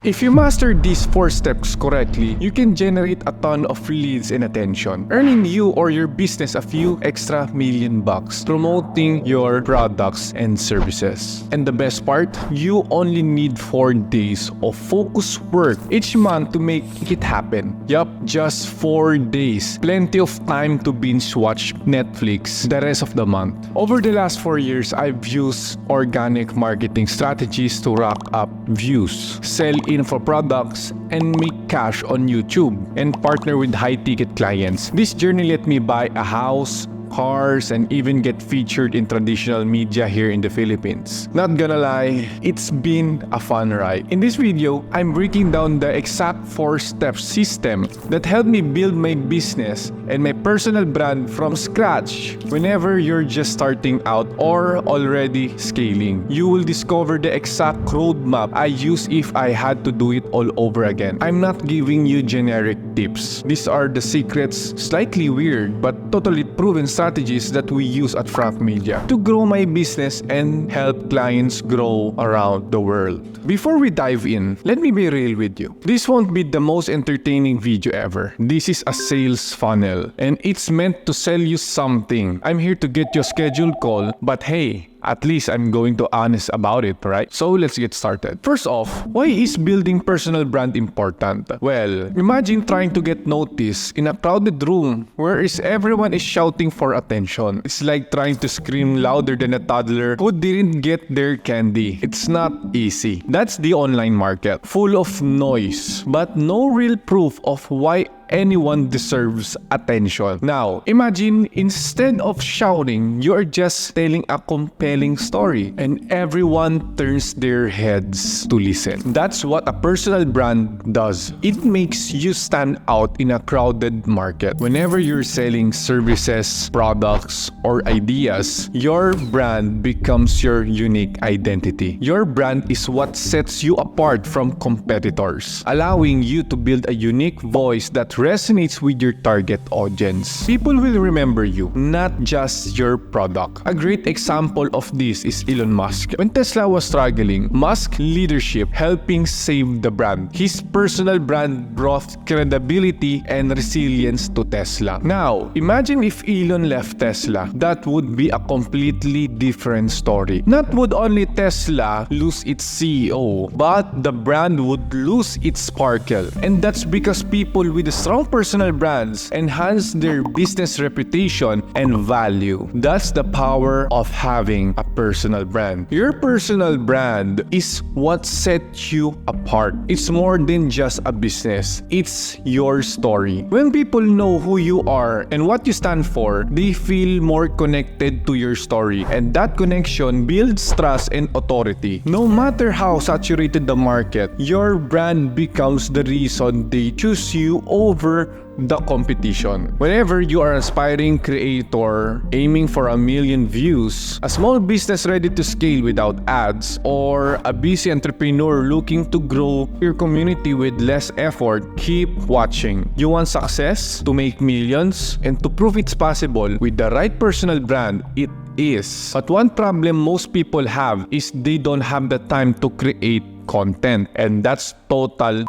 If you master these 4 steps correctly, you can generate a ton of leads and attention, earning you or your business a few extra million bucks, promoting your products and services. And the best part, you only need 4 days of focused work each month to make it happen. Yup, just 4 days. Plenty of time to binge watch Netflix the rest of the month. Over the last 4 years, I've used organic marketing strategies to rack up views, sell info products, and make cash on YouTube, and partner with high-ticket clients. This journey let me buy a house, cars, and even get featured in traditional media here in the Philippines. Not gonna lie, it's been a fun ride. In this video, I'm breaking down the exact 4-step system that helped me build my business and my personal brand from scratch. Whenever you're just starting out or already scaling, you will discover the exact roadmap I use if I had to do it all over again. I'm not giving you generic tips. These are the secrets, slightly weird but totally proven strategies that we use at Frank Media to grow my business and help clients grow around the world. Before we dive in, let me be real with you. This won't be the most entertaining video ever. This is a sales funnel and it's meant to sell you something. I'm here to get your scheduled call, but hey, at least I'm going to honest about it, right? So let's get started. First off, why is building personal brand important? Well, imagine trying to get noticed in a crowded room where everyone is shouting for attention. It's like trying to scream louder than a toddler who didn't get their candy. It's not easy. That's the online market, full of noise, but no real proof of why anyone deserves attention. Now, imagine instead of shouting, you are just telling a compelling story and everyone turns their heads to listen. That's what a personal brand does. It makes you stand out in a crowded market. Whenever you're selling services, products, or ideas, your brand becomes your unique identity. Your brand is what sets you apart from competitors, allowing you to build a unique voice that resonates with your target audience. People will remember you, not just your product. A great example of this is Elon Musk. When Tesla was struggling, Musk's leadership helping save the brand. His personal brand brought credibility and resilience to Tesla. Now, imagine if Elon left Tesla. That would be a completely different story. Not would only Tesla lose its CEO, but the brand would lose its sparkle. And that's because people with a strong personal brands enhance their business reputation and value. That's the power of having a personal brand. Your personal brand is what sets you apart. It's more than just a business. It's your story. When people know who you are and what you stand for, they feel more connected to your story, and that connection builds trust and authority. No matter how saturated the market, your brand becomes the reason they choose you over the competition. Whenever you are an aspiring creator aiming for 1 million views, a small business ready to scale without ads, or a busy entrepreneur looking to grow your community with less effort, keep watching. You want success, to make millions, and to prove it's possible with the right personal brand, it is. But one problem most people have is they don't have the time to create content, and that's total.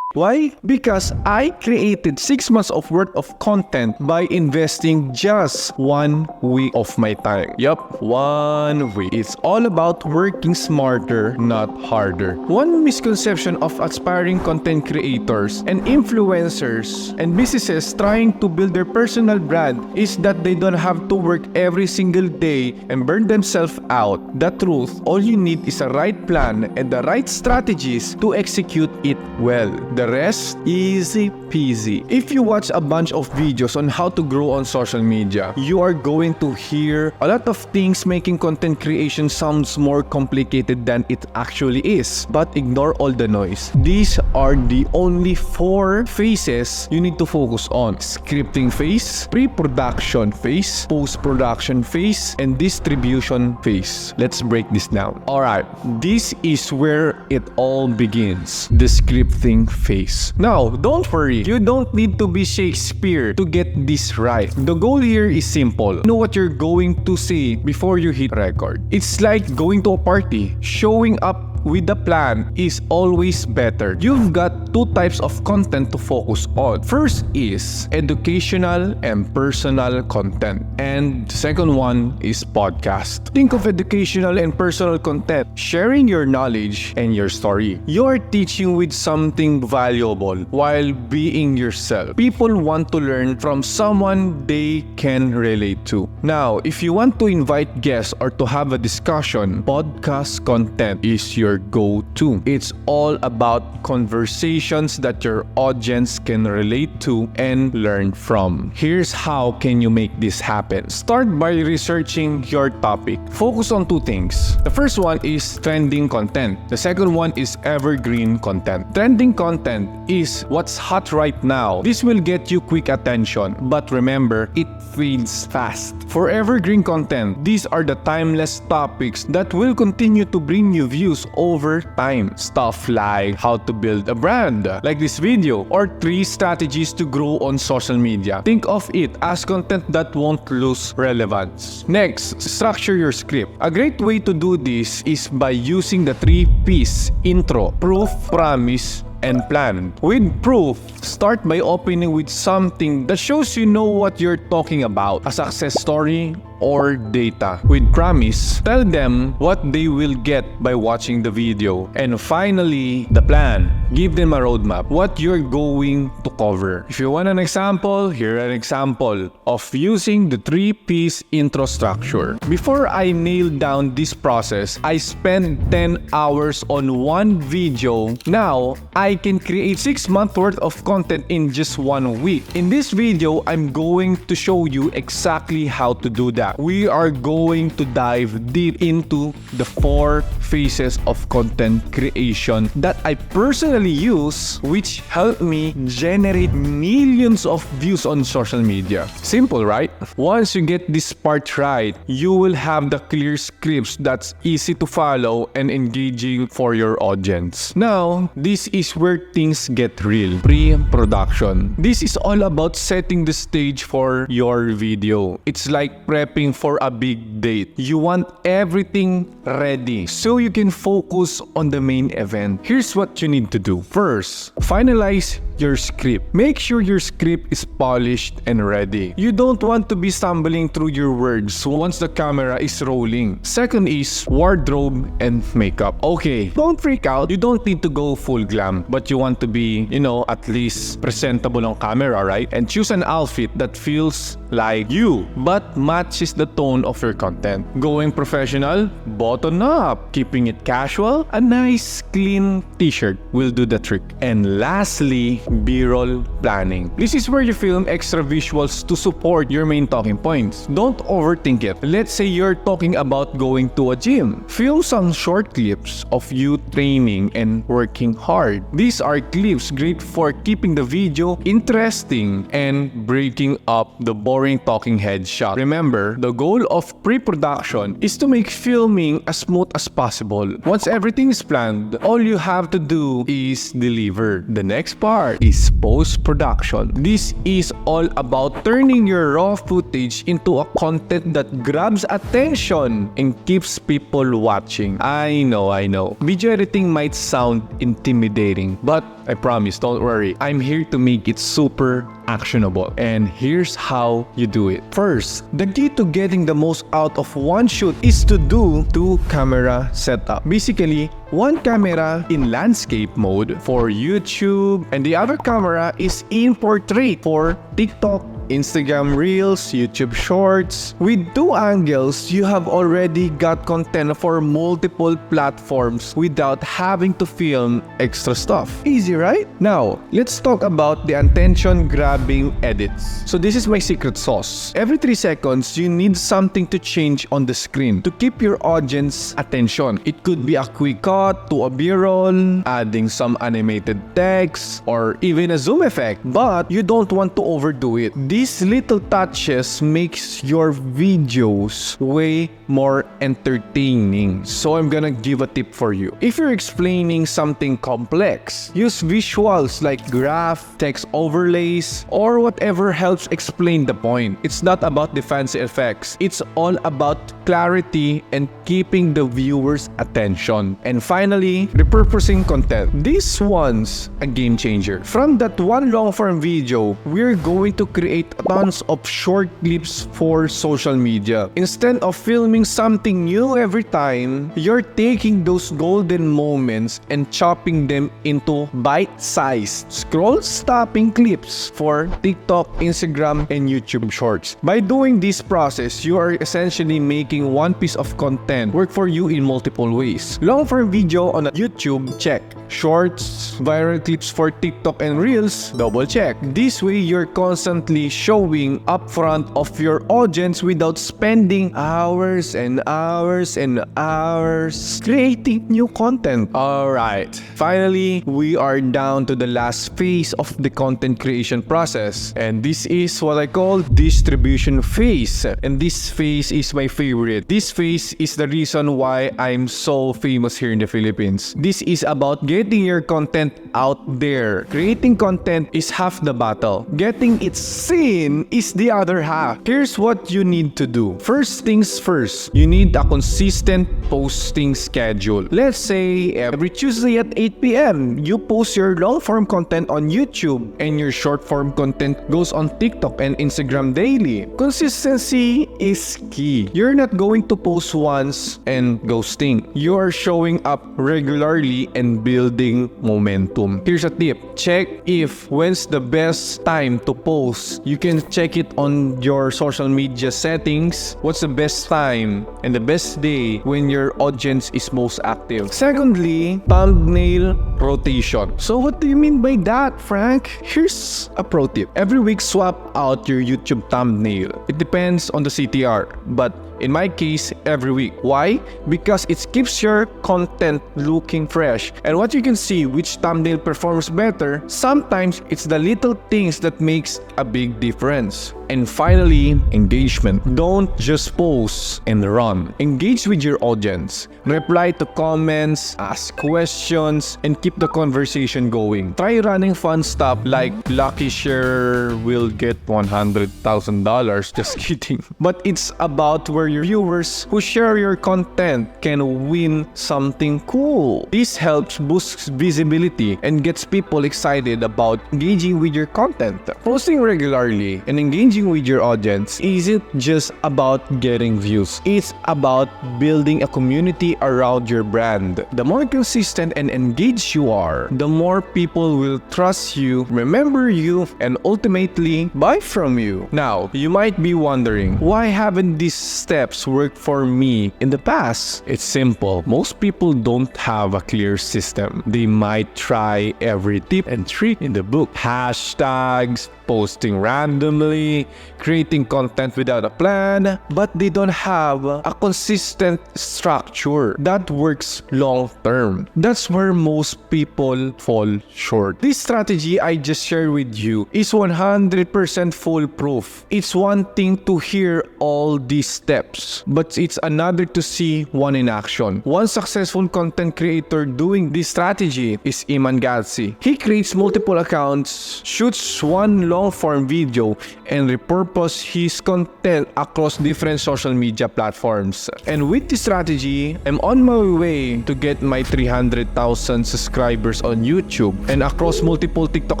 Why? Because I created 6 months of worth of content by investing just 1 week of my time. Yup, 1 week. It's all about working smarter, not harder. One misconception of aspiring content creators and influencers and businesses trying to build their personal brand is that they don't have to work every single day and burn themselves out. The truth, all you need is a right plan and the right strategies to execute it well. The rest, easy peasy. If you watch a bunch of videos on how to grow on social media, you are going to hear a lot of things making content creation sounds more complicated than it actually is. But ignore all the noise. These are the only 4 phases you need to focus on. Scripting phase, pre-production phase, post-production phase, and distribution phase. Let's break this down. Alright, this is where it all begins. The scripting phase. Now, don't worry. You don't need to be Shakespeare to get this right. The goal here is simple. Know what you're going to say before you hit record. It's like going to a party, showing up with a plan is always better. You've got two types of content to focus on. First is educational and personal content. And the second one is podcast. Think of educational and personal content, sharing your knowledge and your story. You're teaching with something valuable while being yourself. People want to learn from someone they can relate to. Now, if you want to invite guests or to have a discussion, podcast content is your go-to. It's all about conversations that your audience can relate to and learn from. Here's how can you make this happen. Start by researching your topic. Focus on two things. The first one is trending content. The second one is evergreen content. Trending content is what's hot right now. This will get you quick attention, but remember, it fades fast. For evergreen content, these are the timeless topics that will continue to bring you views over time. Stuff like how to build a brand, like this video, or 3 strategies to grow on social media. Think of it as content that won't lose relevance. Next, structure your script. A great way to do this is by using the 3 P's: intro, proof, promise, and plan. With proof, start by opening with something that shows you know what you're talking about, a success story or data. With promise, tell them what they will get by watching the video. And finally, the plan. Give them a roadmap, what you're going to cover. If you want an example, here an example of using the 3 P's intro structure. Before I nailed down this process, I spent 10 hours on one video. Now, I can create 6 months worth of content in just 1 week. In this video, I'm going to show you exactly how to do that. We are going to dive deep into the 4 phases of content creation that I personally use, which help me generate millions of views on social media. Simple, right? Once you get this part right, you will have the clear scripts that's easy to follow and engaging for your audience. Now, this is where things get real. Pre-production. This is all about setting the stage for your video. It's like prepping for a big date. You want everything ready so you can focus on the main event. Here's what you need to do. First, finalize your script. Make sure your script is polished and ready. You don't want to be stumbling through your words once the camera is rolling. Second is wardrobe and makeup. Okay, don't freak out. You don't need to go full glam, but you want to be, at least presentable on camera, right? And choose an outfit that feels like you, but matches the tone of your content. Going professional, button up. Keeping it casual, a nice clean t-shirt will do the trick. And lastly, B-roll planning. This is where you film extra visuals to support your main talking points. Don't overthink it. Let's say you're talking about going to a gym. Film some short clips of you training and working hard. These are clips great for keeping the video interesting and breaking up the boring talking head shot. Remember, the goal of pre-production is to make filming as smooth as possible. Once everything is planned, all you have to do is deliver. The next part is post-production. This is all about turning your raw footage into a content that grabs attention and keeps people watching. I know. Video editing might sound intimidating, but I promise, don't worry. I'm here to make it super actionable. And here's how you do it. First, the key to getting the most out of one shoot is to do 2 camera setup. Basically, one camera in landscape mode for YouTube and the other camera is in portrait for TikTok, Instagram Reels, YouTube Shorts. With 2 angles, you have already got content for multiple platforms without having to film extra stuff. Easy, right? Now, let's talk about the attention-grabbing edits. So this is my secret sauce. Every 3 seconds, you need something to change on the screen to keep your audience attention. It could be a quick cut to a B-roll, adding some animated text, or even a zoom effect. But you don't want to overdo it. These little touches makes your videos way more entertaining. So I'm gonna give a tip for you. If you're explaining something complex, use visuals like graph, text overlays, or whatever helps explain the point. It's not about the fancy effects. It's all about clarity and keeping the viewer's attention. And finally, repurposing content. This one's a game changer. From that one long-form video, we're going to create tons of short clips for social media. Instead of filming something new every time, you're taking those golden moments and chopping them into bite-sized, scroll-stopping clips for TikTok, Instagram, and YouTube Shorts. By doing this process, you are essentially making one piece of content work for you in multiple ways. Long-form video on YouTube, check. Shorts, viral clips for TikTok and Reels, double check. This way, you're constantly showing upfront of your audience without spending hours and hours and hours creating new content. Alright, finally, we are down to the last phase of the content creation process. And this is what I call distribution phase. And this phase is my favorite. This phase is the reason why I'm so famous here in the Philippines. This is about getting your content out there. Creating content is half the battle. Getting it seen is the other half. Here's what you need to do. First things first, you need a consistent posting schedule. Let's say every Tuesday at 8 p.m. you post your long-form content on YouTube and your short-form content goes on TikTok and Instagram daily. Consistency is key. You're not going to post once and ghosting. You are showing up regularly and building momentum. Here's a tip. Check if when's the best time to post. You can check it on your social media settings. What's the best time and the best day when your audience is most active. Secondly, thumbnail rotation. So what do you mean by that, Frank? Here's a pro tip. Every week, swap out your YouTube thumbnail. It depends on the CTR, but in my case, every week. Why? Because it keeps your content looking fresh. And what you can see which thumbnail performs better, sometimes it's the little things that makes a big difference. And finally, engagement. Don't just post and run. Engage with your audience. Reply to comments, ask questions, and keep the conversation going. Try running fun stuff like Lucky Share will get $100,000. Just kidding. But it's about where your viewers who share your content can win something cool. This helps boost visibility and gets people excited about engaging with your content. Posting regularly and engaging with your audience isn't just about getting views. It's about building a community around your brand. The more consistent and engaged you are, the more people will trust you, remember you, and ultimately buy from you. Now, you might be wondering, why haven't these steps worked for me in the past? It's simple. Most people don't have a clear system. They might try every tip and trick in the book. Hashtags, posting randomly, creating content without a plan, but they don't have a consistent structure that works long term. That's where most people fall short. This strategy I just shared with you is 100% foolproof. It's one thing to hear all these steps, but it's another to see one in action. One successful content creator doing this strategy is Gatsy. He creates multiple accounts, shoots one long-form video, and repurposes his content across different social media platforms. And with this strategy, I'm on my way to get my 300,000 subscribers on YouTube. And across multiple TikTok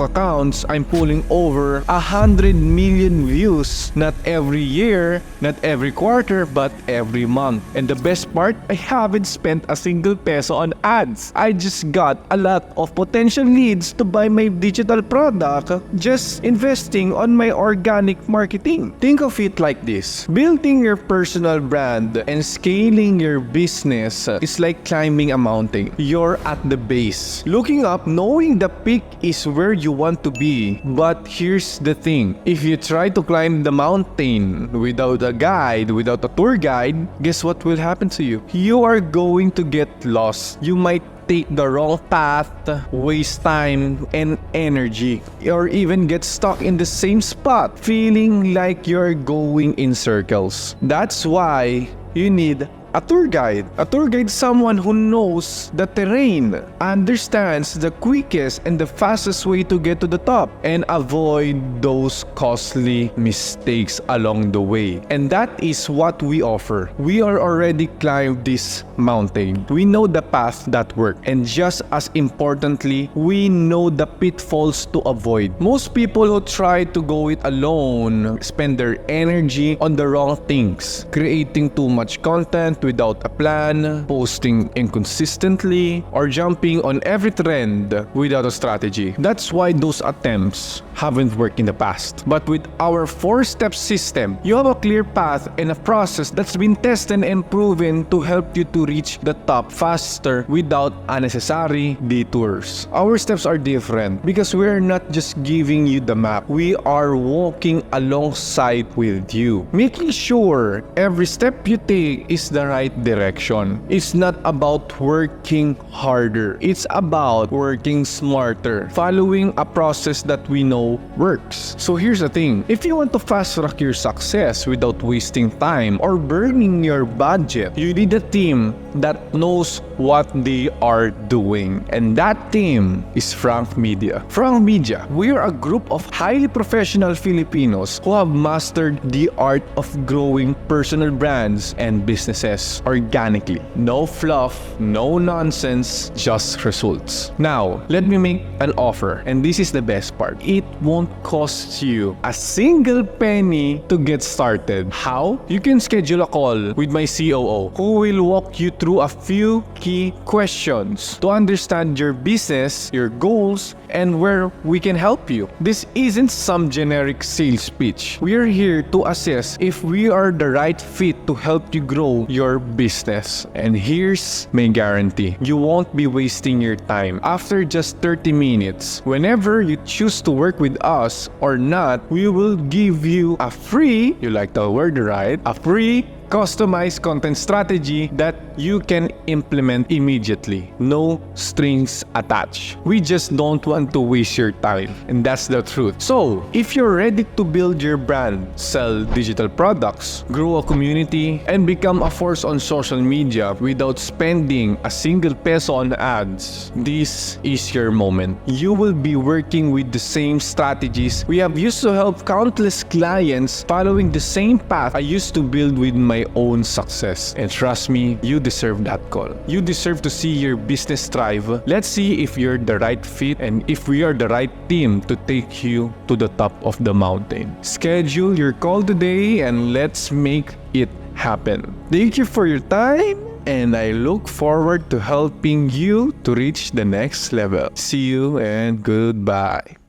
accounts, I'm pulling over 100 million views, not every year, not every quarter, but every month. And the best part, I haven't spent a single peso on ads. I just got a lot of potential leads to buy my digital product, just investing on my organic marketing. Think of it like this. Building your personal brand and scaling your business is like climbing a mountain. You're at the base. Looking up, knowing the peak is where you want to be. But here's the thing. If you try to climb the mountain without a guide, without a tour guide, guess what will happen to you? You are going to get lost. You might take the wrong path, waste time and energy, or even get stuck in the same spot, feeling like you're going in circles. That's why you need a tour guide. A tour guide is someone who knows the terrain, understands the quickest and the fastest way to get to the top, and avoid those costly mistakes along the way. And that is what we offer. We are already climbed this mountain. We know the path that works, and just as importantly, we know the pitfalls to avoid. Most people who try to go it alone spend their energy on the wrong things, creating too much content without a plan, posting inconsistently, or jumping on every trend without a strategy. That's why those attempts haven't worked in the past. But with our 4-step system, you have a clear path and a process that's been tested and proven to help you to reach the top faster without unnecessary detours. Our steps are different because we're not just giving you the map. We are walking alongside with you, making sure every step you take is the right direction. It's not about working harder. It's about working smarter, following a process that we know works. So here's the thing. If you want to fast-track your success without wasting time or burning your budget, you need a team that knows what they are doing. And that team is Frank Media. Frank Media, we are a group of highly professional Filipinos who have mastered the art of growing personal brands and businesses organically. No fluff, no nonsense, just results. Now, let me make an offer, and this is the best part. It won't cost you a single penny to get started. How? You can schedule a call with my COO who will walk you through a few key questions to understand your business, your goals, and where we can help you. This isn't some generic sales pitch. We are here to assess if we are the right fit to help you grow your business. And here's my guarantee. You won't be wasting your time. After just 30 minutes, whenever you choose to work with us or not, we will give you a free, you like the word right, a free customized content strategy that you can implement immediately. No strings attached. We just don't want to waste your time, and that's the truth. So, if you're ready to build your brand, sell digital products, grow a community, and become a force on social media without spending a single peso on ads, this is your moment. You will be working with the same strategies we have used to help countless clients following the same path I used to build with my own success. And trust me, you deserve that call. You deserve to see your business thrive. Let's see if you're the right fit and if we are the right team to take you to the top of the mountain. Schedule your call today and let's make it happen. Thank you for your time, and I look forward to helping you to reach the next level. See you and goodbye.